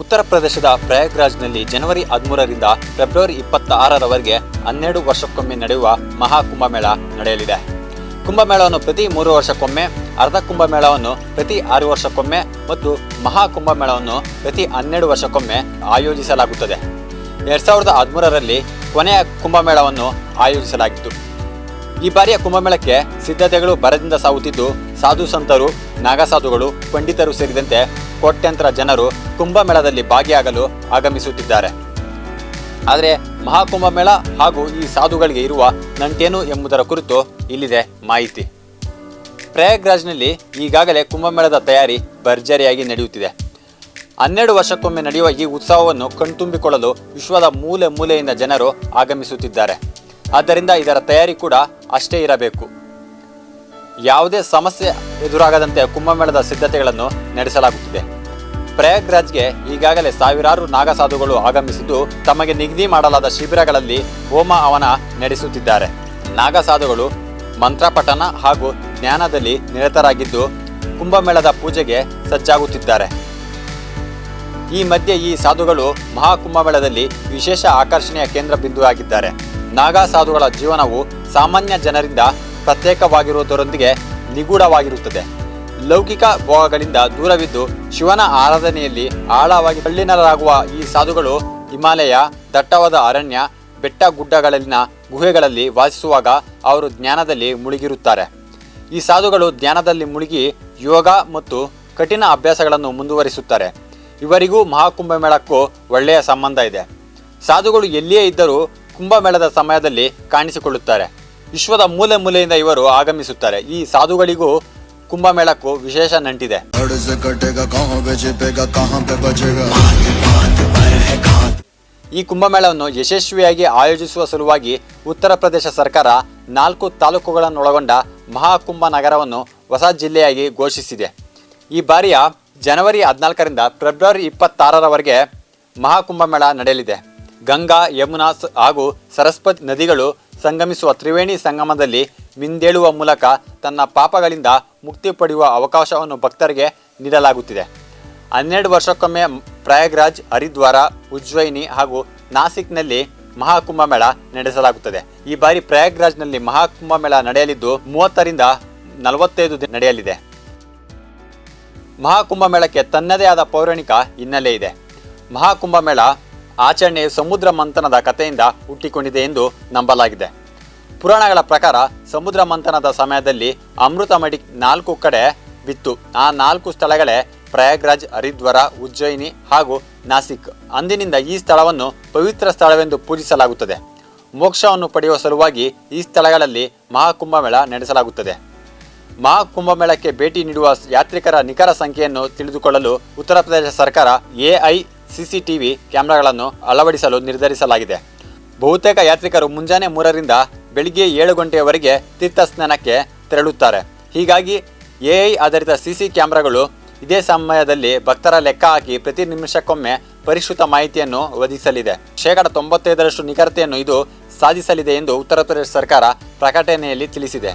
ಉತ್ತರ ಪ್ರದೇಶದ ಪ್ರಯಾಗ್ರಾಜ್ನಲ್ಲಿ ಜನವರಿ 13ರಿಂದ ಫೆಬ್ರವರಿ 26ರವರೆಗೆ 12 ವರ್ಷಕ್ಕೊಮ್ಮೆ ನಡೆಯುವ ಮಹಾಕುಂಭಮೇಳ ನಡೆಯಲಿದೆ. ಕುಂಭಮೇಳವನ್ನು ಪ್ರತಿ 3 ವರ್ಷಕ್ಕೊಮ್ಮೆ, ಅರ್ಧ ಕುಂಭಮೇಳವನ್ನು ಪ್ರತಿ 6 ವರ್ಷಕ್ಕೊಮ್ಮೆ ಮತ್ತು ಮಹಾಕುಂಭಮೇಳವನ್ನು ಪ್ರತಿ 12 ವರ್ಷಕ್ಕೊಮ್ಮೆ ಆಯೋಜಿಸಲಾಗುತ್ತದೆ. 2013ರಲ್ಲಿ ಕೊನೆಯ ಕುಂಭಮೇಳವನ್ನು ಆಯೋಜಿಸಲಾಗಿತ್ತು. ಈ ಬಾರಿಯ ಕುಂಭಮೇಳಕ್ಕೆ ಸಿದ್ಧತೆಗಳು ಭರದಿಂದ ಸಾಗುತ್ತಿದ್ದು, ಸಾಧು ಸಂತರು, ನಾಗಸಾಧುಗಳು, ಪಂಡಿತರು ಸೇರಿದಂತೆ ಕೋಟ್ಯಂತರ ಜನರು ಕುಂಭಮೇಳದಲ್ಲಿ ಭಾಗಿಯಾಗಲು ಆಗಮಿಸುತ್ತಿದ್ದಾರೆ. ಆದರೆ ಮಹಾಕುಂಭಮೇಳ ಹಾಗೂ ಈ ಸಾಧುಗಳಿಗೆ ಇರುವ ನಂಟೇನು ಎಂಬುದರ ಕುರಿತು ಇಲ್ಲಿದೆ ಮಾಹಿತಿ. ಪ್ರಯಾಗ್ರಾಜ್ನಲ್ಲಿ ಈಗಾಗಲೇ ಕುಂಭಮೇಳದ ತಯಾರಿ ಭರ್ಜರಿಯಾಗಿ ನಡೆಯುತ್ತಿದೆ. 12 ವರ್ಷಕ್ಕೊಮ್ಮೆ ನಡೆಯುವ ಈ ಉತ್ಸವವನ್ನು ಕಣ್ತುಂಬಿಕೊಳ್ಳಲು ವಿಶ್ವದ ಮೂಲೆ ಮೂಲೆಯಿಂದ ಜನರು ಆಗಮಿಸುತ್ತಿದ್ದಾರೆ. ಆದ್ದರಿಂದ ಇದರ ತಯಾರಿ ಕೂಡ ಅಷ್ಟೇ ಇರಬೇಕು. ಯಾವುದೇ ಸಮಸ್ಯೆ ಎದುರಾಗದಂತೆ ಕುಂಭಮೇಳದ ಸಿದ್ಧತೆಗಳನ್ನು ನಡೆಸಲಾಗುತ್ತಿದೆ. ಪ್ರಯಾಗ್ರಾಜ್ಗೆ ಈಗಾಗಲೇ ಸಾವಿರಾರು ನಾಗಸಾಧುಗಳು ಆಗಮಿಸಿದ್ದು, ತಮಗೆ ನಿಗದಿ ಮಾಡಲಾದ ಶಿಬಿರಗಳಲ್ಲಿ ಹೋಮ ಹವನ ನಡೆಸುತ್ತಿದ್ದಾರೆ. ನಾಗಸಾಧುಗಳು ಮಂತ್ರಪಠನ ಹಾಗೂ ಜ್ಞಾನದಲ್ಲಿ ನಿರತರಾಗಿದ್ದು, ಕುಂಭಮೇಳದ ಪೂಜೆಗೆ ಸಜ್ಜಾಗುತ್ತಿದ್ದಾರೆ. ಈ ಮಧ್ಯೆ ಈ ಸಾಧುಗಳು ಮಹಾಕುಂಭಮೇಳದಲ್ಲಿ ವಿಶೇಷ ಆಕರ್ಷಣೆಯ ಕೇಂದ್ರ ಬಿಂದುವಾಗಿದ್ದಾರೆ. ನಾಗಸಾಧುಗಳ ಜೀವನವು ಸಾಮಾನ್ಯ ಜನರಿಂದ ಪ್ರತ್ಯೇಕವಾಗಿರುವುದರೊಂದಿಗೆ ನಿಗೂಢವಾಗಿರುತ್ತದೆ. ಲೌಕಿಕ ಭೋಗಗಳಿಂದ ದೂರವಿದ್ದು ಶಿವನ ಆರಾಧನೆಯಲ್ಲಿ ಆಳವಾಗಿ ತಲ್ಲೀನರಾಗುವ ಈ ಸಾಧುಗಳು ಹಿಮಾಲಯ, ದಟ್ಟವಾದ ಅರಣ್ಯ, ಬೆಟ್ಟ ಗುಡ್ಡಗಳಲ್ಲಿನ ಗುಹೆಗಳಲ್ಲಿ ವಾಸಿಸುವಾಗ ಅವರು ಜ್ಞಾನದಲ್ಲಿ ಮುಳುಗಿರುತ್ತಾರೆ. ಈ ಸಾಧುಗಳು ಧ್ಯಾನದಲ್ಲಿ ಮುಳುಗಿ ಯೋಗ ಮತ್ತು ಕಠಿಣ ಅಭ್ಯಾಸಗಳನ್ನು ಮುಂದುವರಿಸುತ್ತಾರೆ. ಇವರಿಗೂ ಮಹಾಕುಂಭಮೇಳಕ್ಕೂ ಒಳ್ಳೆಯ ಸಂಬಂಧ ಇದೆ. ಸಾಧುಗಳು ಎಲ್ಲಿಯೇ ಇದ್ದರೂ ಕುಂಭಮೇಳದ ಸಮಯದಲ್ಲಿ ಕಾಣಿಸಿಕೊಳ್ಳುತ್ತಾರೆ. ವಿಶ್ವದ ಮೂಲೆ ಮೂಲೆಯಿಂದ ಇವರು ಆಗಮಿಸುತ್ತಾರೆ. ಈ ಸಾಧುಗಳಿಗೂ ಕುಂಭಮೇಳಕ್ಕೂ ವಿಶೇಷ ನಂಟಿದೆ. ಈ ಕುಂಭಮೇಳವನ್ನು ಯಶಸ್ವಿಯಾಗಿ ಆಯೋಜಿಸುವ ಸಲುವಾಗಿ ಉತ್ತರ ಪ್ರದೇಶ ಸರ್ಕಾರ 4 ತಾಲೂಕುಗಳನ್ನೊಳಗೊಂಡ ಮಹಾಕುಂಭ ನಗರವನ್ನು ಹೊಸ ಜಿಲ್ಲೆಯಾಗಿ ಘೋಷಿಸಿದೆ. ಈ ಬಾರಿಯ ಜನವರಿ 14ರಿಂದ ಫೆಬ್ರವರಿ 26ರವರೆಗೆ ಮಹಾಕುಂಭಮೇಳ ನಡೆಯಲಿದೆ. ಗಂಗಾ, ಯಮುನಾ ಹಾಗೂ ಸರಸ್ವತಿ ನದಿಗಳು ಸಂಗಮಿಸುವ ತ್ರಿವೇಣಿ ಸಂಗಮದಲ್ಲಿ ಮಿಂದೇಳುವ ಮೂಲಕ ತನ್ನ ಪಾಪಗಳಿಂದ ಮುಕ್ತಿ ಪಡೆಯುವ ಅವಕಾಶವನ್ನು ಭಕ್ತರಿಗೆ ನೀಡಲಾಗುತ್ತಿದೆ. 12 ವರ್ಷಕ್ಕೊಮ್ಮೆ ಪ್ರಯಾಗ್ರಾಜ್, ಹರಿದ್ವಾರ, ಉಜ್ಜಯಿನಿ ಹಾಗೂ ನಾಸಿಕ್ನಲ್ಲಿ ಮಹಾಕುಂಭಮೇಳ ನಡೆಸಲಾಗುತ್ತದೆ. ಈ ಬಾರಿ ಪ್ರಯಾಗ್ರಾಜ್ನಲ್ಲಿ ಮಹಾಕುಂಭಮೇಳ ನಡೆಯಲಿದ್ದು 30ರಿಂದ 45 ನಡೆಯಲಿದೆ. ಮಹಾಕುಂಭಮೇಳಕ್ಕೆ ತನ್ನದೇ ಆದ ಪೌರಾಣಿಕ ಹಿನ್ನೆಲೆ ಇದೆ. ಮಹಾಕುಂಭಮೇಳ ಆಚರಣೆಯು ಸಮುದ್ರ ಮಂಥನದ ಕಥೆಯಿಂದ ಹುಟ್ಟಿಕೊಂಡಿದೆ ಎಂದು ನಂಬಲಾಗಿದೆ. ಪುರಾಣಗಳ ಪ್ರಕಾರ ಸಮುದ್ರ ಮಂಥನದ ಸಮಯದಲ್ಲಿ ಅಮೃತ ಮಡಿ 4 ಕಡೆ ಬಿತ್ತು. ಆ 4 ಸ್ಥಳಗಳೇ ಪ್ರಯಾಗ್ರಾಜ್, ಹರಿದ್ವಾರ, ಉಜ್ಜಯಿನಿ ಹಾಗೂ ನಾಸಿಕ್. ಅಂದಿನಿಂದ ಈ ಸ್ಥಳವನ್ನು ಪವಿತ್ರ ಸ್ಥಳವೆಂದು ಪೂಜಿಸಲಾಗುತ್ತದೆ. ಮೋಕ್ಷವನ್ನು ಪಡೆಯುವ ಸಲುವಾಗಿ ಈ ಸ್ಥಳಗಳಲ್ಲಿ ಮಹಾಕುಂಭಮೇಳ ನಡೆಸಲಾಗುತ್ತದೆ. ಮಹಾಕುಂಭಮೇಳಕ್ಕೆ ಭೇಟಿ ನೀಡುವ ಯಾತ್ರಿಕರ ನಿಖರ ಸಂಖ್ಯೆಯನ್ನು ತಿಳಿದುಕೊಳ್ಳಲು ಉತ್ತರ ಪ್ರದೇಶ ಸರ್ಕಾರ AI CCTV ಕ್ಯಾಮೆರಾಗಳನ್ನು ಅಳವಡಿಸಲು ನಿರ್ಧರಿಸಲಾಗಿದೆ. ಬಹುತೇಕ ಯಾತ್ರಿಕರು ಮುಂಜಾನೆ 3ರಿಂದ ಬೆಳಿಗ್ಗೆ 7 ಗಂಟೆಯವರೆಗೆ ತೀರ್ಥಸ್ನಾನಕ್ಕೆ ತೆರಳುತ್ತಾರೆ. ಹೀಗಾಗಿ AI ಆಧಾರಿತ CC ಕ್ಯಾಮೆರಾಗಳು ಇದೇ ಸಮಯದಲ್ಲಿ ಭಕ್ತರ ಲೆಕ್ಕ ಹಾಕಿ ಪ್ರತಿ ನಿಮಿಷಕ್ಕೊಮ್ಮೆ ಪರಿಷ್ಕೃತ ಮಾಹಿತಿಯನ್ನು ಒದಗಿಸಲಿದೆ. 95% ನಿಖರತೆಯನ್ನು ಇದು ಸಾಧಿಸಲಿದೆ ಎಂದು ಉತ್ತರ ಪ್ರದೇಶ ಸರ್ಕಾರ ಪ್ರಕಟಣೆಯಲ್ಲಿ ತಿಳಿಸಿದೆ.